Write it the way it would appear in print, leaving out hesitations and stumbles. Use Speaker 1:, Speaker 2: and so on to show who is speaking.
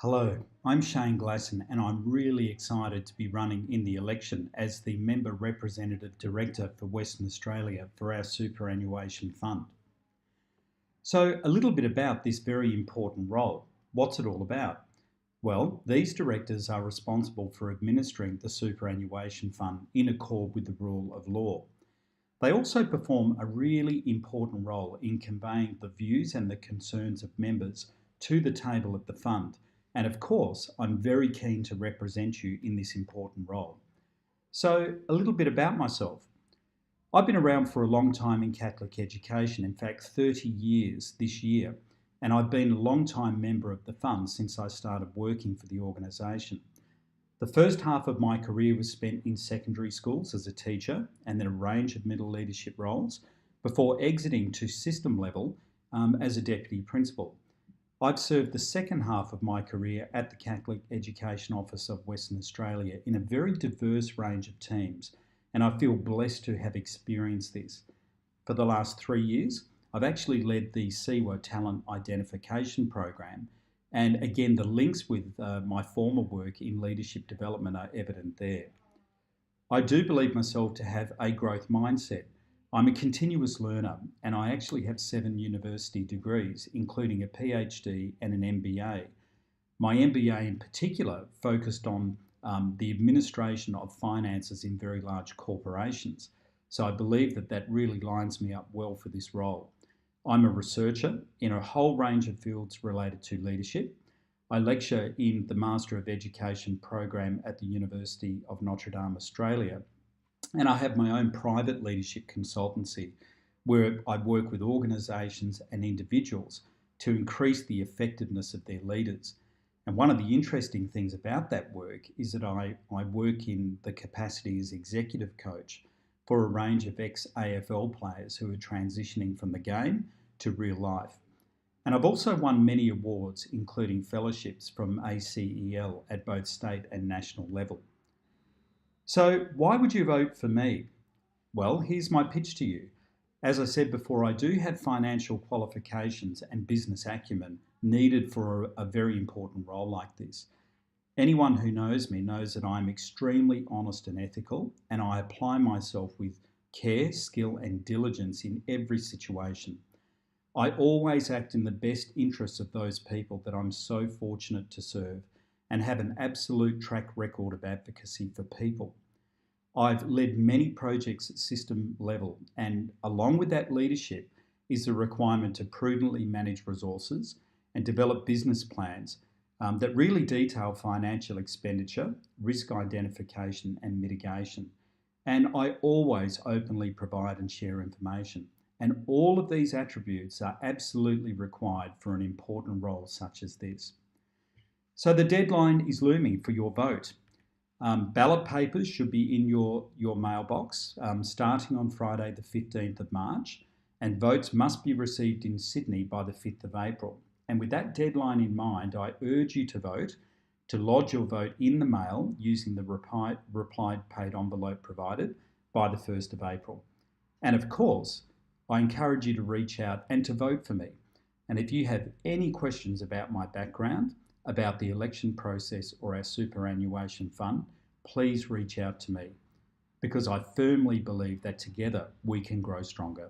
Speaker 1: Hello, I'm Shane Glasson and I'm really excited to be running in the election as the Member Representative Director for Western Australia for our Superannuation Fund. So a little bit about this very important role. What's it all about? Well, these directors are responsible for administering the Superannuation Fund in accord with the rule of law. They also perform a really important role in conveying the views and the concerns of members to the table at the fund. And of course, I'm very keen to represent you in this important role. So, a little bit about myself. I've been around for a long time in Catholic education, in fact 30 years this year, and I've been a long time member of the fund since I started working for the organisation. The first half of my career was spent in secondary schools as a teacher and then a range of middle leadership roles before exiting to system level as a deputy principal. I've served the second half of my career at the Catholic Education Office of Western Australia in a very diverse range of teams, and I feel blessed to have experienced this. For the last 3 years, I've actually led the CEWA Talent Identification Program, and again, the links with my former work in leadership development are evident there. I do believe myself to have a growth mindset. I'm a continuous learner and I actually have 7 university degrees, including a PhD and an MBA. My MBA in particular focused on the administration of finances in very large corporations. So I believe that that really lines me up well for this role. I'm a researcher in a whole range of fields related to leadership. I lecture in the Master of Education program at the University of Notre Dame, Australia. And I have my own private leadership consultancy where I work with organisations and individuals to increase the effectiveness of their leaders. And one of the interesting things about that work is that I work in the capacity as executive coach for a range of ex-AFL players who are transitioning from the game to real life. And I've also won many awards, including fellowships from ACEL at both state and national level. So why would you vote for me? Well, here's my pitch to you. As I said before, I do have financial qualifications and business acumen needed for a very important role like this. Anyone who knows me knows that I'm extremely honest and ethical, and I apply myself with care, skill, and diligence in every situation. I always act in the best interests of those people that I'm so fortunate to serve and have an absolute track record of advocacy for people. I've led many projects at system level, and along with that leadership is the requirement to prudently manage resources and develop business plans that really detail financial expenditure, risk identification and mitigation. And I always openly provide and share information. And all of these attributes are absolutely required for an important role such as this. So the deadline is looming for your vote. Ballot papers should be in your mailbox starting on Friday the 15th of March, and votes must be received in Sydney by the 5th of April. And with that deadline in mind, I urge you to vote, to lodge your vote in the mail using the replied paid envelope provided by the 1st of April. And of course, I encourage you to reach out and to vote for me. And if you have any questions about my background, about the election process or our superannuation fund, please reach out to me because I firmly believe that together we can grow stronger.